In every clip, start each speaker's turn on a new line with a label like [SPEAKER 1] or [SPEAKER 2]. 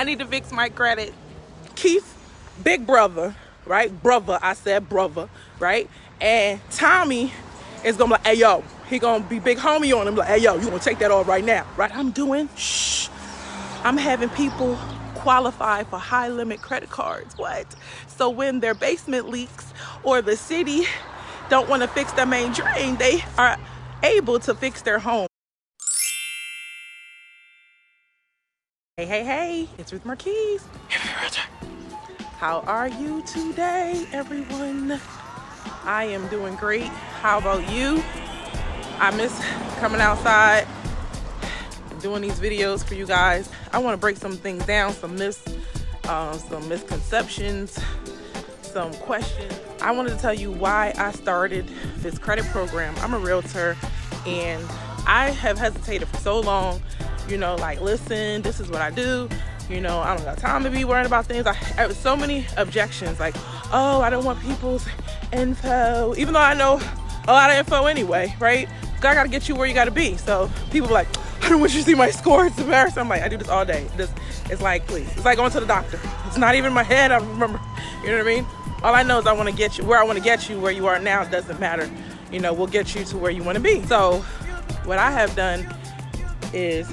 [SPEAKER 1] I need to fix my credit. Keith, big brother, right? Brother, I said brother, right? And Tommy is gonna be like, hey yo, he gonna be big homie on him, like, hey yo, you gonna take that off right now, right? I'm having people qualify for high limit credit cards. What? So when their basement leaks or the city don't want to fix their main drain, they are able to fix their home. Hey, it's Ruth Marquise. How are you today, everyone? I am doing great. How about you? I miss coming outside, doing these videos for you guys. I want to break some things down, some misconceptions, some questions. I wanted to tell you why I started this credit program. I'm a realtor and I have hesitated for so long, like, listen, this is what I do. I don't got time to be worrying about things. I have so many objections, like, oh, I don't want people's info, even though I know a lot of info anyway, right? I gotta get you where you gotta be. So people are like, I don't want you to see my score, it's embarrassing. I'm like, I do this all day. It's like, please. It's like going to the doctor. It's not even in my head, I remember, you know what I mean? All I know is I wanna get you, where I wanna get you, where you are now, it doesn't matter. We'll get you to where you wanna be. So what I have done is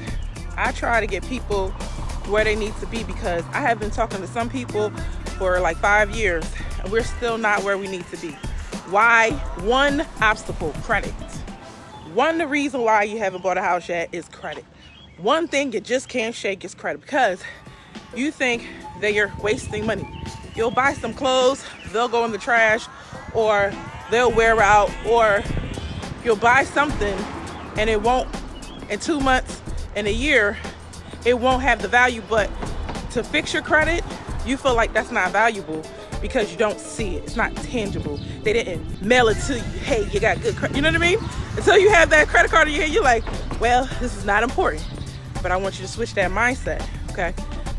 [SPEAKER 1] I try to get people where they need to be, because I have been talking to some people for like 5 years and we're still not where we need to be. Why? One obstacle, credit. One reason why you haven't bought a house yet is credit. One thing you just can't shake is credit, because you think that you're wasting money. You'll buy some clothes, they'll go in the trash, or they'll wear out, or you'll buy something and it won't, in 2 months, in a year, it won't have the value. But to fix your credit, you feel like that's not valuable because you don't see it. It's not tangible. They didn't mail it to you. Hey, you got good credit. You know what I mean? Until you have that credit card in your hand, you're like, well, this is not important. But I want you to switch that mindset, okay?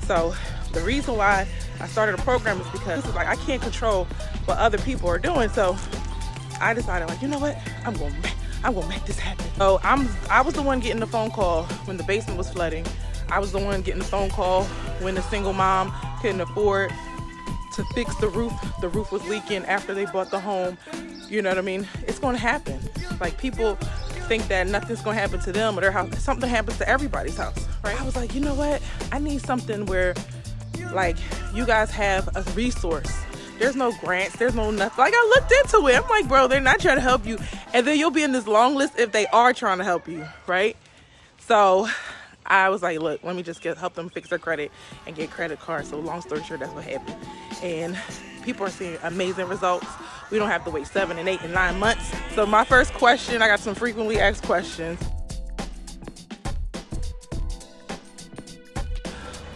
[SPEAKER 1] So the reason why I started a program is because it's like I can't control what other people are doing. So I decided, like, you know what? I'm gonna make this happen. So I was the one getting the phone call when the basement was flooding. I was the one getting the phone call when the single mom couldn't afford to fix the roof. The roof was leaking after they bought the home. You know what I mean? It's gonna happen. Like, people think that nothing's gonna happen to them or their house. Something happens to everybody's house, right? I was like, you know what? I need something where, like, you guys have a resource. There's no grants, there's no nothing. Like, I looked into it. I'm like, bro, they're not trying to help you. And then you'll be in this long list if they are trying to help you, right? So I was like, look, let me just help them fix their credit and get credit cards. So long story short, that's what happened. And people are seeing amazing results. We don't have to wait 7 and 8 and 9 months. So my first question, I got some frequently asked questions.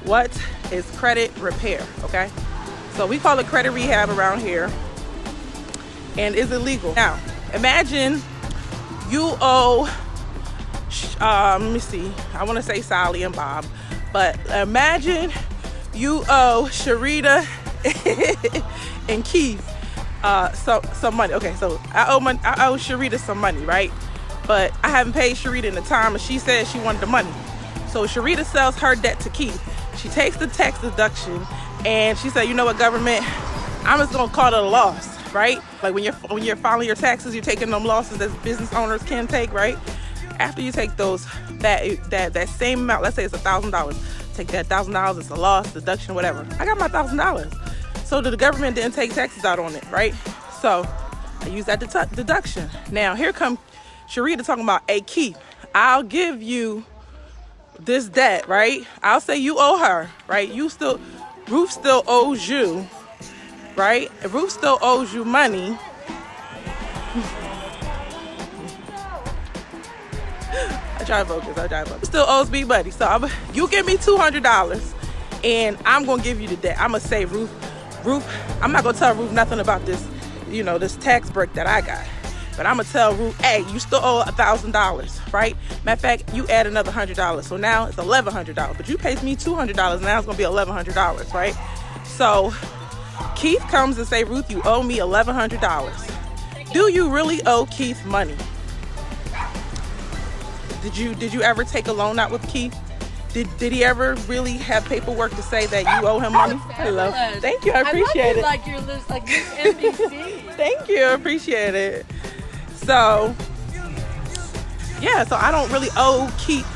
[SPEAKER 1] What is credit repair, okay? So we call it credit rehab around here. And is it legal? Now, imagine you owe, let me see, I want to say Sally and Bob, but imagine you owe Sharita and Keith some money. Okay, so I owe Sharita some money, right? But I haven't paid Sharita in the time, and she said she wanted the money. So Sharita sells her debt to Keith. She takes the tax deduction, and she said, you know what, government, I'm just gonna call it a loss, right? Like when you're filing your taxes, you're taking them losses that business owners can take, right? After you take those, that same amount, let's say it's $1,000, take that $1,000, it's a loss, deduction, whatever. I got my $1,000. So the government didn't take taxes out on it, right? So I use that deduction. Now here come Sharita talking about, hey Keith, I'll give you this debt, right? I'll say you owe her, right? Ruth still owes you, right? If Ruth still owes you money, I try to focus. Still owes me money. So you give me $200 and I'm going to give you the debt. I'm going to say, Ruth, I'm not going to tell Ruth nothing about this, this tax break that I got. But I'm going to tell Ruth, hey, you still owe $1,000, right? Matter of fact, you add another $100. So now it's $1,100. But you paid me $200. Now it's going to be $1,100, right? So Keith comes and say, Ruth, you owe me $1,100. Do you really owe Keith money? Did you ever take a loan out with Keith? Did he ever really have paperwork to say that you owe him money? Hello. Thank you. I appreciate it.
[SPEAKER 2] Like you're like this NBC.
[SPEAKER 1] Thank you. I appreciate it. So, yeah. So I don't really owe Keith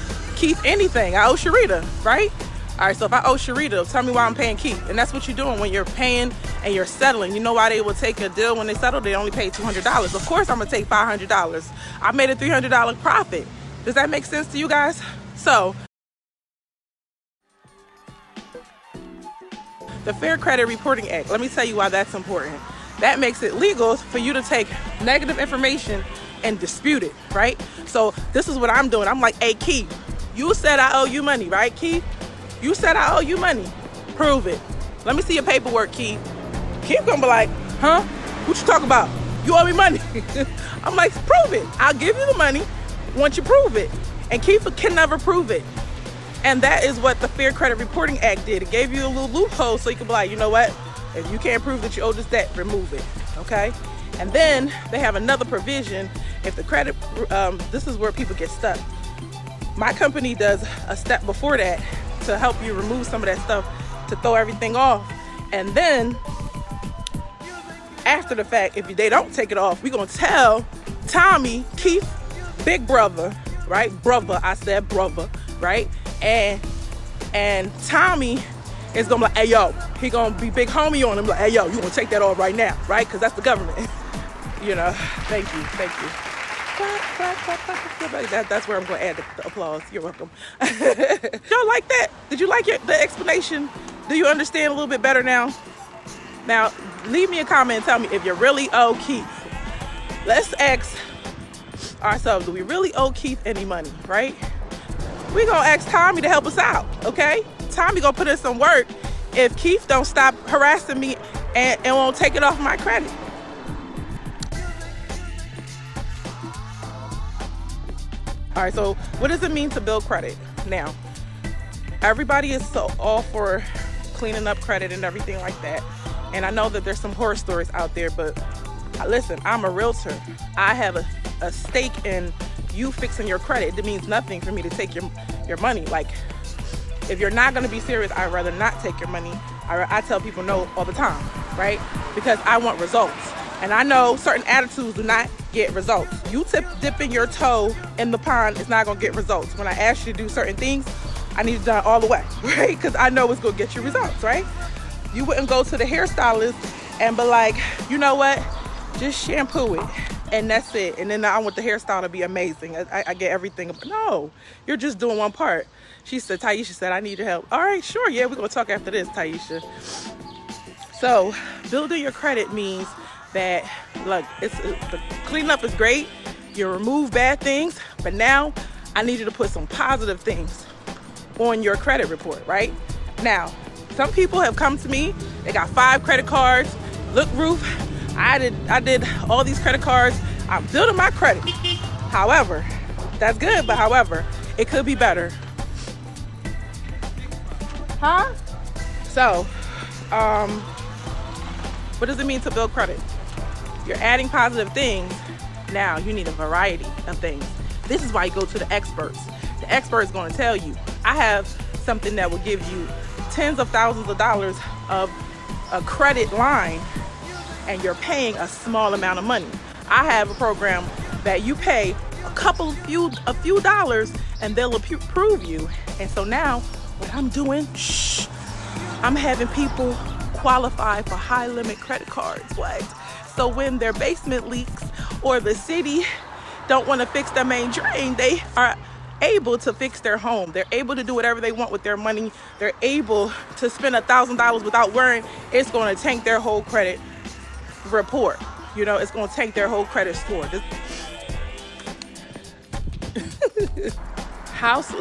[SPEAKER 1] anything. I owe Sharita, right? All right. So if I owe Sharita, tell me why I'm paying Keith. And that's what you're doing when you're paying and you're settling. You know why they will take a deal when they settle? They only pay $200. Of course, I'm gonna take $500. I made a $300 profit. Does that make sense to you guys? So. The Fair Credit Reporting Act, let me tell you why that's important. That makes it legal for you to take negative information and dispute it, right? So this is what I'm doing. I'm like, hey, Keith, you said I owe you money, right, Keith? You said I owe you money. Prove it. Let me see your paperwork, Keith. Keith gonna be like, huh? What you talking about? You owe me money. I'm like, prove it. I'll give you the money once you prove it. And Keith can never prove it. And that is what the Fair Credit Reporting Act did. It gave you a little loophole so you could be like, you know what? If you can't prove that you owe this debt, remove it, okay? And then they have another provision. If the credit, this is where people get stuck. My company does a step before that to help you remove some of that stuff, to throw everything off. And then after the fact, if they don't take it off, we're gonna tell Tommy, Keith, big brother, right? Brother, I said brother, right? And Tommy is gonna be like, hey yo, he gonna be big homie on him, like, hey yo, you gonna take that off right now, right? Because that's the government. You know, thank you. That's where I'm gonna add the applause. You're welcome. Y'all like that? Did you like the explanation? Do you understand a little bit better now? Now, leave me a comment and tell me if you really owe Keith. Let's ask ourselves, do we really owe Keith any money, right? We're gonna ask Tommy to help us out, okay? Tommy gonna put in some work if Keith don't stop harassing me and won't take it off my credit. All right, so what does it mean to build credit? Now, everybody is so all for cleaning up credit and everything like that. And I know that there's some horror stories out there, but listen, I'm a realtor. I have a stake in you fixing your credit. It means nothing for me to take your money. Like, if you're not gonna be serious, I'd rather not take your money. I tell people no all the time, right? Because I want results. And I know certain attitudes do not get results. You dipping your toe in the pond is not gonna get results. When I ask you to do certain things, I need it done all the way, right? Because I know it's gonna get you results, right? You wouldn't go to the hairstylist and be like, you know what? Just shampoo it. And that's it. And then I want the hairstyle to be amazing. I get everything. No, you're just doing one part. She said, Taisha said, I need your help. All right, sure. Yeah, we're going to talk after this, Taisha. So building your credit means that, look, the cleanup is great. You remove bad things. But now I need you to put some positive things on your credit report, right? Now, some people have come to me. They got 5 credit cards. Look, Ruth, I did all these credit cards. I'm building my credit. However, that's good, but however, it could be better. Huh? So, what does it mean to build credit? You're adding positive things. Now you need a variety of things. This is why you go to the experts. The expert is going to tell you, I have something that will give you tens of thousands of dollars of a credit line, and you're paying a small amount of money. I have a program that you pay a few dollars and they'll approve you. And so now what I'm doing, I'm having people qualify for high limit credit cards. What? So when their basement leaks or the city don't want to fix their main drain, they are able to fix their home. They're able to do whatever they want with their money. They're able to spend $1,000 without worrying it's going to tank their whole credit report. You know, it's going to tank their whole credit score.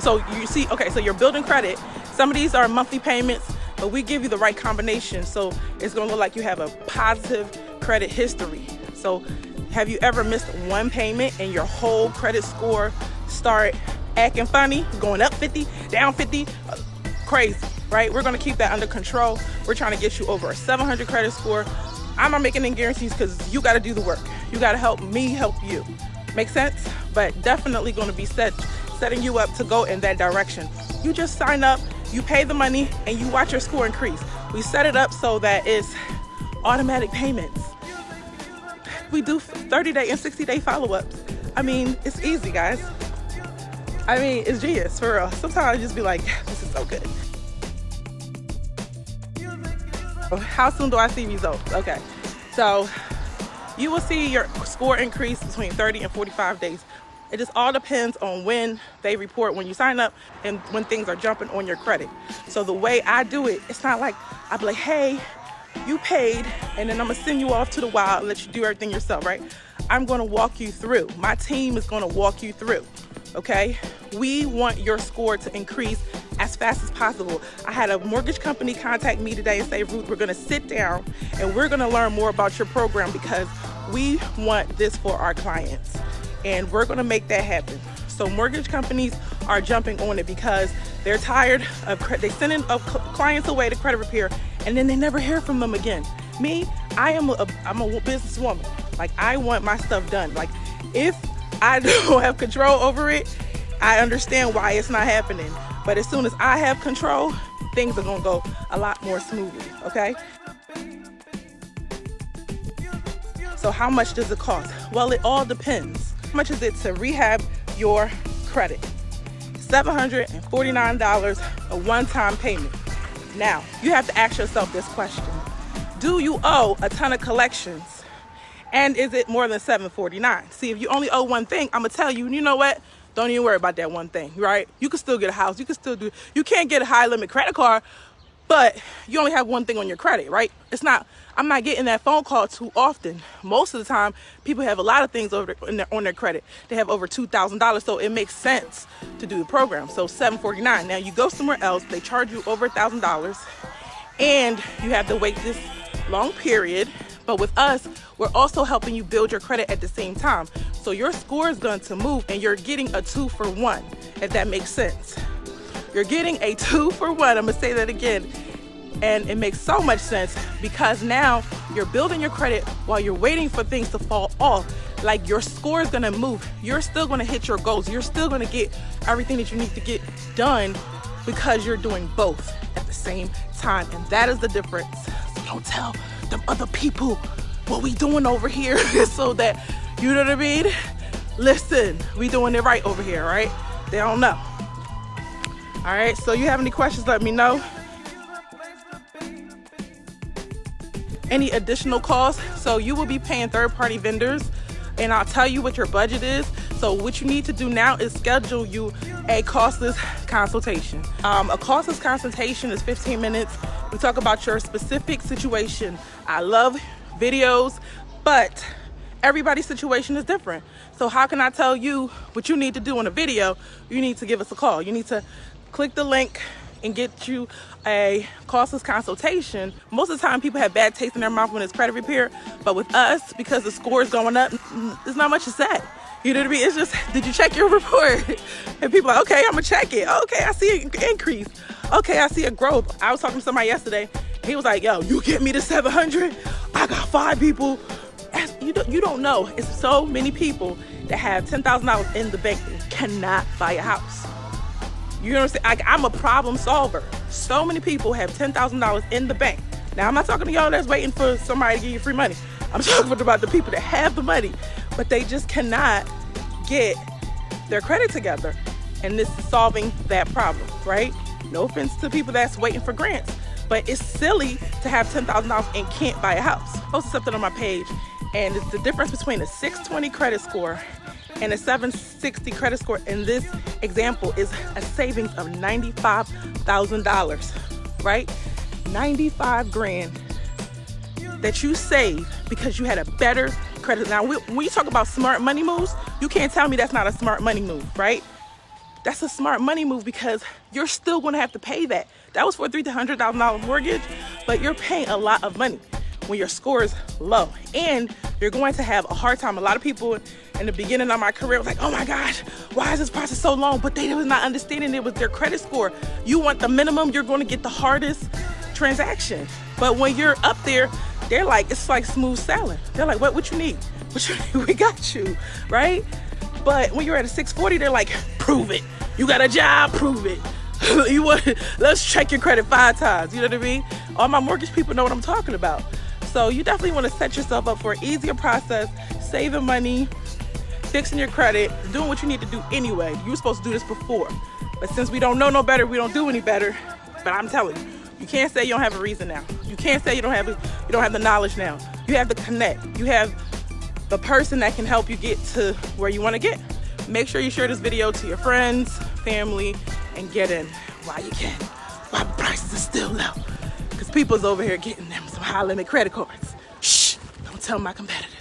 [SPEAKER 1] So you see, okay, so you're building credit. Some of these are monthly payments, but we give you the right combination. So it's going to look like you have a positive credit history. So have you ever missed one payment and your whole credit score start acting funny, going up 50, down 50, crazy, right? We're going to keep that under control. We're trying to get you over a 700 credit score. I'm not making any guarantees because you got to do the work. You got to help me help you. Make sense? But definitely going to be setting you up to go in that direction. You just sign up, you pay the money, and you watch your score increase. We set it up so that it's automatic payments. We do 30-day and 60-day follow-ups. I mean, it's easy, guys. I mean, it's genius, for real. Sometimes I just be like, this is so good. How soon do I see results? Okay, so you will see your score increase between 30 and 45 days. It just all depends on when they report when you sign up and when things are jumping on your credit. So the way I do it, it's not like I be like, hey, you paid, and then I'm gonna send you off to the wild and let you do everything yourself, right? I'm gonna walk you through. My team is gonna walk you through, okay? We want your score to increase as fast as possible. I had a mortgage company contact me today and say, Ruth, we're gonna sit down and we're gonna learn more about your program because we want this for our clients. And we're gonna make that happen. So mortgage companies are jumping on it because they're tired of they sending clients away to credit repair and then they never hear from them again. Me, I'm a businesswoman. Like, I want my stuff done. Like, if I don't have control over it, I understand why it's not happening. But as soon as I have control, things are gonna go a lot more smoothly, okay? So how much does it cost? Well, it all depends. How much is it to rehab your credit? $749, a one-time payment. Now, you have to ask yourself this question. Do you owe a ton of collections? And is it more than $749? See, if you only owe one thing, I'm gonna tell you, you know what? Don't even worry about that one thing, right? You can still get a house. You can't get a high limit credit card, but you only have one thing on your credit, right? I'm not getting that phone call too often. Most of the time, people have a lot of things on their credit. They have over $2,000, so it makes sense to do the program. So $749. Now you go somewhere else, they charge you over $1,000, and you have to wait this long period. But with us, we're also helping you build your credit at the same time. So your score is going to move, and you're getting a 2-for-1, if that makes sense. You're getting a 2-for-1. I'm gonna say that again. And it makes so much sense because now you're building your credit while you're waiting for things to fall off. Like, your score is gonna move. You're still gonna hit your goals. You're still gonna get everything that you need to get done because you're doing both at the same time. And that is the difference. So don't tell them other people what we doing over here so that, you know what I mean? Listen, we doing it right over here, right? They don't know. All right, so you have any questions, let me know. Any additional costs? So you will be paying third-party vendors, and I'll tell you what your budget is. So what you need to do now is schedule you a costless consultation. A costless consultation is 15 minutes. We talk about your specific situation. I love videos, but everybody's situation is different. So how can I tell you what you need to do in a video? You need to give us a call. You need to click the link and get you a costless consultation. Most of the time people have bad taste in their mouth when it's credit repair, but with us, because the score is going up, there's not much to say. You know what I mean? It's just, did you check your report? And people are like, okay, I'm gonna check it. Okay, I see an increase. Okay, I see a growth. I was talking to somebody yesterday. He was like, yo, you get me to 700? I got 5 people. You don't know. It's so many people that have $10,000 in the bank and cannot buy a house. You know what I'm saying? I'm a problem solver. So many people have $10,000 in the bank. Now, I'm not talking to y'all that's waiting for somebody to give you free money. I'm talking about the people that have the money, but they just cannot get their credit together. And this is solving that problem, right? No offense to people that's waiting for grants, but it's silly to have $10,000 and can't buy a house. I posted something on my page, and it's the difference between a 620 credit score and a 760 credit score in this example is a savings of $95,000, right? 95 grand that you save because you had a better credit. Now, when you talk about smart money moves, you can't tell me that's not a smart money move, right? That's a smart money move because you're still gonna have to pay that. That was for a $300,000 mortgage, but you're paying a lot of money when your score is low, and you're going to have a hard time. A lot of people in the beginning of my career was like, oh my gosh, why is this process so long? But they was not understanding it was their credit score. You want the minimum, you're going to get the hardest transaction. But when you're up there, they're like, it's like smooth sailing. They're like, what you need? What you need? We got you, right? But when you're at a 640, they're like, prove it. You got a job, prove it. Let's check your credit 5 times. You know what I mean? All my mortgage people know what I'm talking about. So you definitely want to set yourself up for an easier process, saving money, fixing your credit, doing what you need to do anyway. You were supposed to do this before. But since we don't know no better, we don't do any better. But I'm telling you, you can't say you don't have a reason now. You can't say you don't have the knowledge now. You have the connect. You have the person that can help you get to where you want to get. Make sure you share this video to your friends, family, and get in while you can, while the prices are still low. Because people's over here getting them some high limit credit cards. Shh, don't tell my competitors.